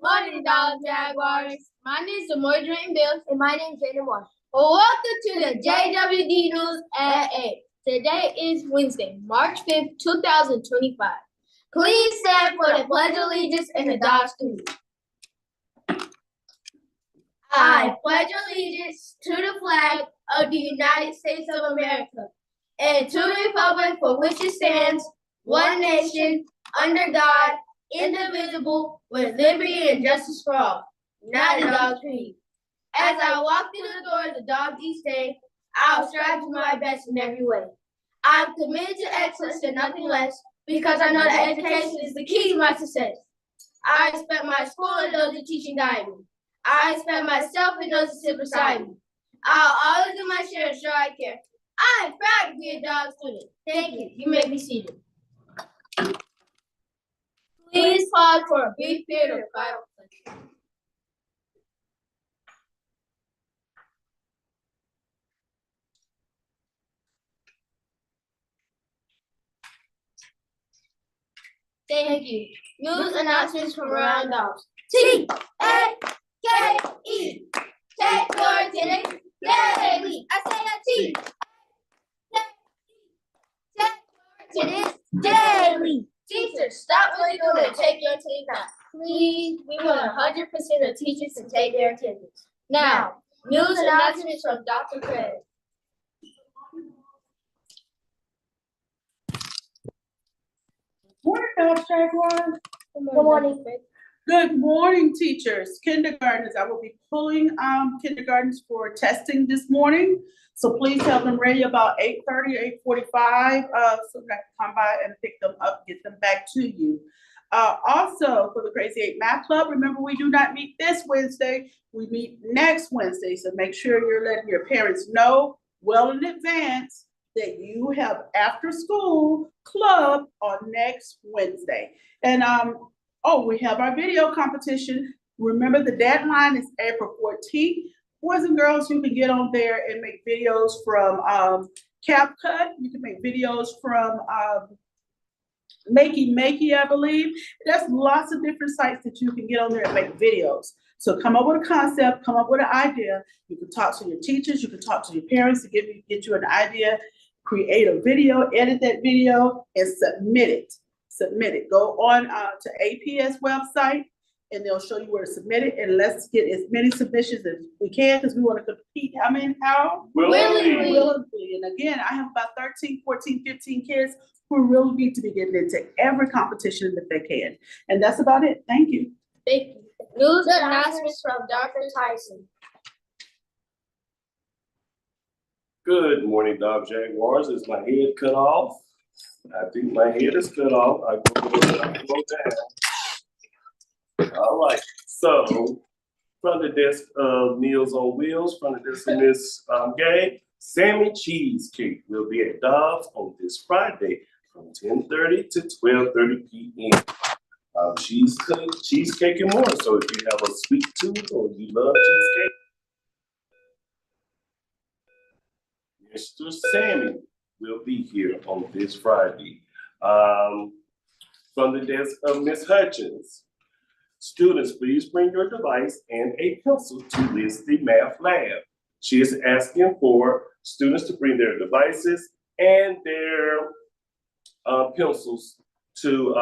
Morning, Dog Jaguars. My name is Amore Drayton Bills. And my name is Jayden Walsh. Welcome to the JWD News at 8. Today is Wednesday, March 5th, 2025. Please stand for the Pledge of Allegiance and the Dog salute. I pledge allegiance to the flag of the United States of America and to the republic for which it stands, one nation, under God, indivisible, with liberty and justice for all. Not a dog treat. As I walk through the door of the dog each day, I'll strive to do my best in every way. I'm committed to excellence and nothing less because I know that education is the key to my success. I expect my school and those who teach and guide me. I expect myself and those who sit beside me. I'll always do my share to show I care. I'm proud to be a dog student. Thank you. You may be seated. Please pause for a brief period of Bible study. Thank you. News announcements from around dogs. T-A-K-E. Take your attendance daily. I say a T. Take your attendance daily. Teachers, stop what you're doing and take your attendance now. Please, we want 100% of teachers to take their attendance. Now, news announcements from Dr. Craig. Morning, Dog Jaguars. Good morning. Good morning, teachers. Kindergartners, I will be pulling kindergartens for testing this morning. So please have them ready about 8:30, 8:45, so that I can come by and pick them up, get them back to you. Also, for the Crazy 8 Math Club, remember we do not meet this Wednesday. We meet next Wednesday. So make sure you're letting your parents know well in advance that you have after school club on next Wednesday. And we have our video competition. Remember the deadline is April 14th. Boys and girls, you can get on there and make videos from CapCut. You can make videos from Makey, I believe. There's lots of different sites that you can get on there and make videos. So come up with a concept, come up with an idea. You can talk to your teachers, you can talk to your parents to get you an idea. Create a video, edit that video, and submit it. Go on to APS website, and they'll show you where to submit it. And let's get as many submissions as we can because we want to compete. How? Willingly. And again, I have about 13, 14, 15 kids who really need to be getting into every competition that they can. And that's about it. Thank you. Thank you. News announcements from Dr. Tyson. Good morning, Dog Jaguars. Is my head cut off? I think my head is cut off. I go down. All right. So, from the desk of Meals on Wheels, from the desk of Miss Gay, Sammy Cheesecake will be at Dobbs on this Friday from 10:30 to 12:30 p.m. Cheesecake and more. So if you have a sweet tooth or you love cheesecake, Mr. Sammy will be here on this Friday. From the desk of Ms. Hutchins, students, please bring your device and a pencil to Lindsay Math Lab. She is asking for students to bring their devices and their pencils to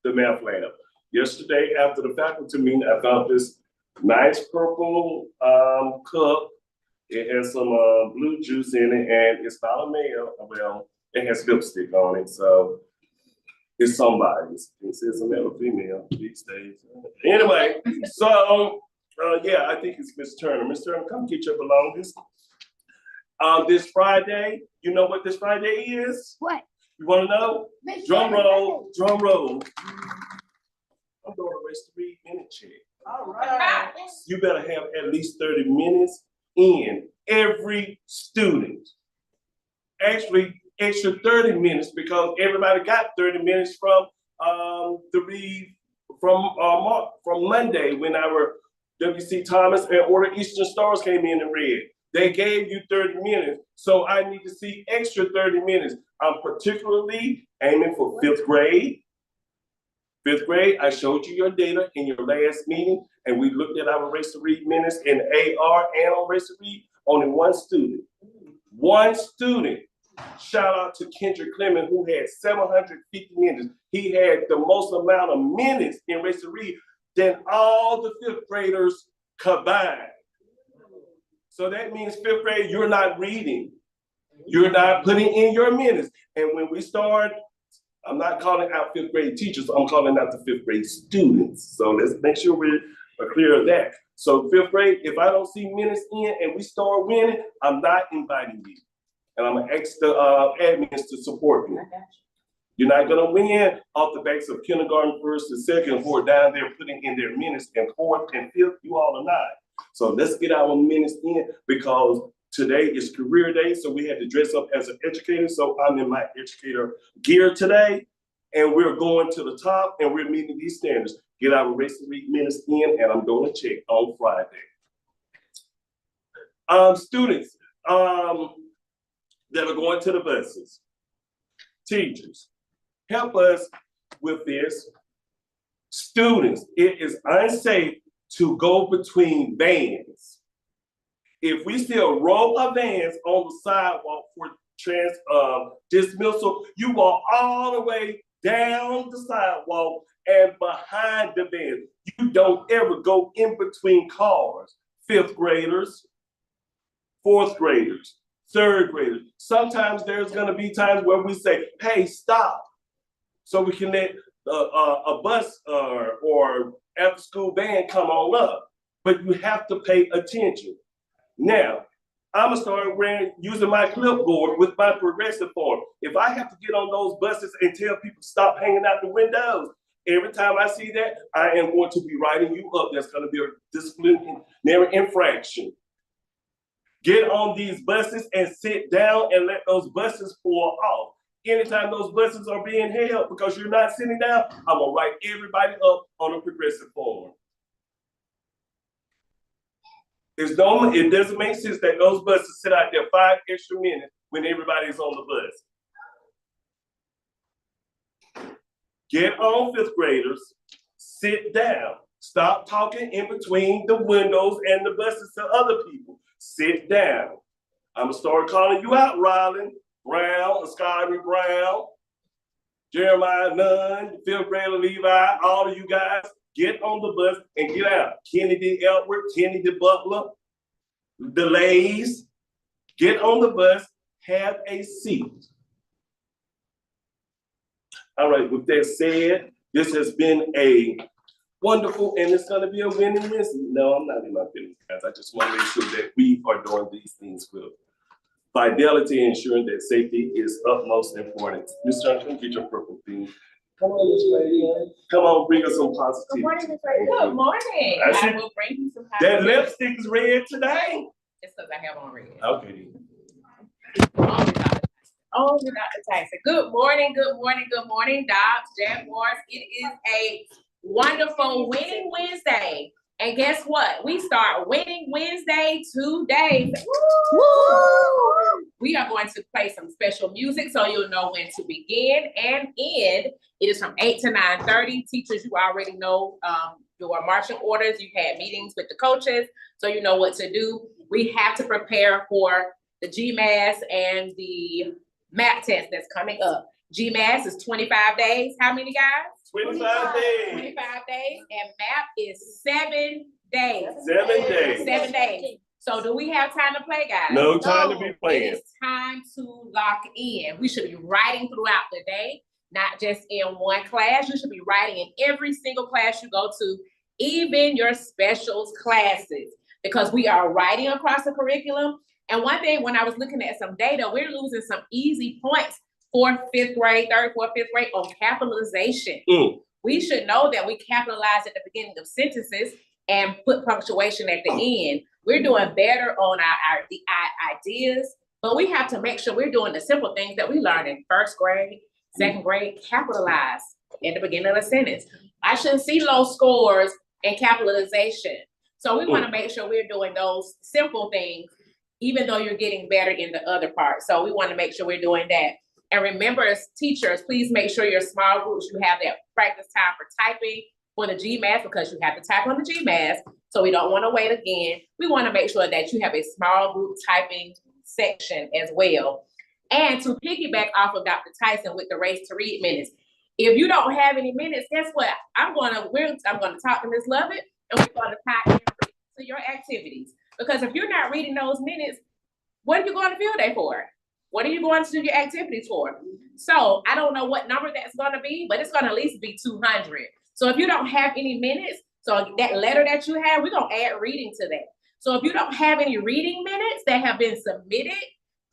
the Math Lab. Yesterday, after the faculty meeting, I found this nice purple cup. It has some blue juice in it, and it's not a male. Well, it has lipstick on it, so it's somebody's. It says a male or female these days. Anyway, so yeah, I think it's Miss Turner. Miss Turner, come get your belongings. This Friday, you know what this Friday is? What? You want to know? Drum roll, drum roll. I'm going to race the 3-minute check. All right. You better have at least 30 minutes in every student. Actually, extra 30 minutes because everybody got 30 minutes from Monday when our W.C. Thomas and Order Eastern Stars came in and read. They gave you 30 minutes, so I need to see extra 30 minutes. I'm particularly aiming for fifth grade, Fifth grade, I showed you your data in your last meeting, and we looked at our Race to Read minutes in AR and on Race to Read. Only one student. One student. Shout out to Kendrick Clement, who had 750 minutes. He had the most amount of minutes in Race to Read than all the fifth graders combined. So that means fifth grade, you're not reading. You're not putting in your minutes. And when we start, I'm not calling out fifth grade teachers, I'm calling out the fifth grade students. So let's make sure we're clear of that. So fifth grade, if I don't see minutes in and we start winning, I'm not inviting you. And I'm gonna ask the admins to support me. You're not gonna win off the backs of kindergarten, first and second, who are down there putting in their minutes, and fourth and fifth, you all are not. So let's get our minutes in, because today is career day, so we had to dress up as an educator. So I'm in my educator gear today, and we're going to the top, and we're meeting these standards. Get our Race to Read minutes in, and I'm going to check on Friday. Students that are going to the buses, teachers, help us with this. Students, it is unsafe to go between vans. If we see a row of vans on the sidewalk for dismissal, you walk all the way down the sidewalk and behind the van. You don't ever go in between cars. Fifth graders, fourth graders, third graders. Sometimes there's gonna be times where we say, hey, stop. So we can let a bus or after school van come on up. But you have to pay attention. Now, I'm gonna start using my clipboard with my progressive form. If I have to get on those buses and tell people stop hanging out the windows, every time I see that, I am going to be writing you up. That's gonna be a disciplinary infraction. Get on these buses and sit down and let those buses pull off. Anytime those buses are being held because you're not sitting down, I'm gonna write everybody up on a progressive form. It doesn't make sense that those buses sit out there 5 extra minutes when everybody's on the bus. Get on fifth graders, sit down. Stop talking in between the windows and the buses to other people. Sit down. I'm gonna start calling you out, Rylan Brown, Ascari Brown, Jeremiah Nunn, fifth grader Levi, all of you guys, get on the bus and get out. Kennedy Edward, Kennedy Butler, Delays, get on the bus, have a seat. All right, with that said, this has been a wonderful, and it's gonna be a winning list. No, I'm not in my feelings, guys. I just wanna make sure that we are doing these things with fidelity, ensuring that safety is utmost important. Ms. Johnson, get your purple thing. Come on, Ms. Ray. Come on, bring us some positivity. Good morning, Ms. Ray. Good morning. I see- I will bring you some. That lipstick is red today. It's because I have on red. Okay. Oh, Dr. Tyson. Good morning, good morning, good morning, Dobbs, Jaguars. It is a wonderful Winning Wednesday. And guess what? We start Winning Wednesday today. Woo! We are going to play some special music so you'll know when to begin and end. It is from 8 to 9:30. Teachers, you already know your marching orders. You've had meetings with the coaches, so you know what to do. We have to prepare for the GMAS and the MAP test that's coming up. GMAS is 25 days. How many, guys? 25 days. 25 days, and MAP is 7 days. 7 days. 7 days. So do we have time to play, guys? No time to be It playing. is time to lock in. We should be writing throughout the day, not just in one class. You should be writing in every single class you go to, even your specials classes, because we are writing across the curriculum. And one thing, when I was looking at some data, we're losing some easy points for fifth grade, third, fourth, fifth grade on capitalization. We should know that we capitalize at the beginning of sentences and put punctuation at the end. We're doing better on our ideas, but we have to make sure we're doing the simple things that we learned in first grade, second grade, capitalize at the beginning of a sentence. I shouldn't see low scores in capitalization. So we want to make sure we're doing those simple things, even though you're getting better in the other part. So we want to make sure we're doing that. And remember, as teachers, please make sure your small groups, you have that practice time for typing for the GMAT, because you have to type on the GMAT. So we don't want to wait again. We want to make sure that you have a small group typing section as well. And to piggyback off of Dr. Tyson with the Race to Read minutes, if you don't have any minutes, guess what? I'm gonna talk to Ms. Lovett, and we're gonna tie in to your activities. Because if you're not reading those minutes, what are you going to field day for? What are you going to do your activities for? So I don't know what number that's gonna be, but it's gonna at least be 200. So if you don't have any minutes, so that letter that you have, we're gonna add reading to that. So if you don't have any reading minutes that have been submitted,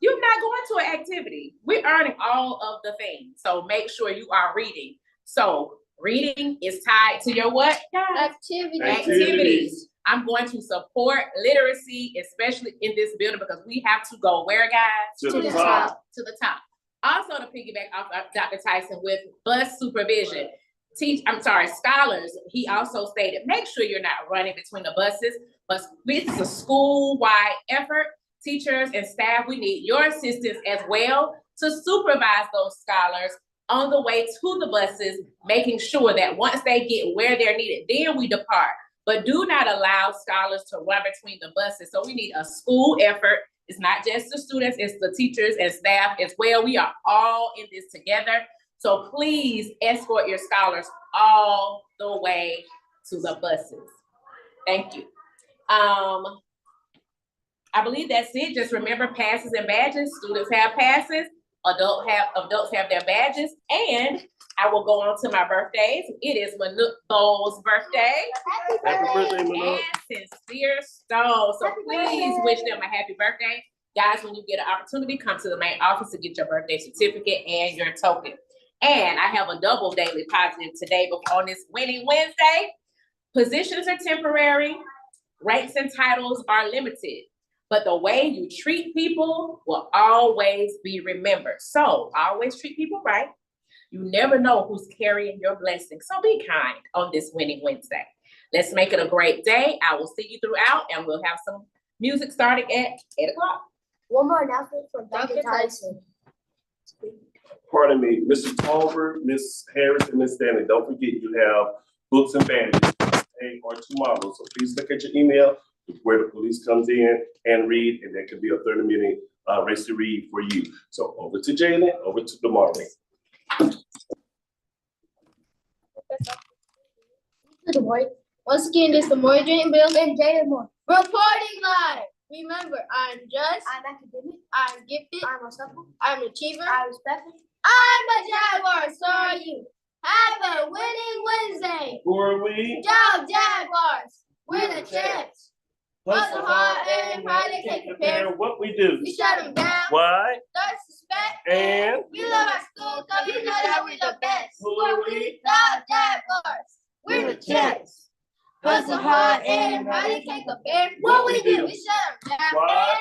you're not going to an activity. We're earning all of the things. So make sure you are reading. So reading is tied to your what? Activities. I'm going to support literacy, especially in this building, because we have to go where, guys? To the top. To the top. Also, to piggyback off of Dr. Tyson with bus supervision. Scholars, he also stated, make sure you're not running between the buses, but this is a school-wide effort. Teachers and staff, we need your assistance as well to supervise those scholars on the way to the buses, making sure that once they get where they're needed, then we depart. But do not allow scholars to run between the buses. So we need a school effort. It's not just the students, it's the teachers and staff as well. We are all in this together. So please escort your scholars all the way to the buses. Thank you. I believe that's it. Just remember passes and badges. Students have passes, adults have their badges, and I will go on to my birthdays. It is Manuk Bowles' birthday. Happy birthday, Manuk. And Sincere Stone. So please wish them a happy birthday. Guys, when you get an opportunity, come to the main office to get your birthday certificate and your token. And I have a double daily positive today on this Winning Wednesday. Positions are temporary. Ranks and titles are limited. But the way you treat people will always be remembered. So always treat people right. You never know who's carrying your blessing. So be kind on this Winning Wednesday. Let's make it a great day. I will see you throughout, and we'll have some music starting at 8 o'clock. One more announcement from Dr. Tyson. Pardon me, Mr. Tolbert, Ms. Harris, and Ms. Stanley, don't forget you have books and badges today or tomorrow. So please look at your email where the police comes in and read, and there could be a 30-minute race to read for you. So over to Jalen, over to Damari. Once again, this is the Moore Dream Bill and Jalen Moore. Reporting live. Remember, I'm just, I'm academic, I'm gifted, I'm a supple, I'm an achiever, I'm respectful, I'm a Jaguar. So are you. Have a winning Wednesday. Who are we? Jaguars. We're the champs. Hustle hard and Friday can't compare. What we do. We shut them down. Why? Don't suspect. And We love our school because we know that we're the best. who are we? The Jaguars. We're the champs. Hustle hard and Friday can't compare. What we do. We shut them down. Why?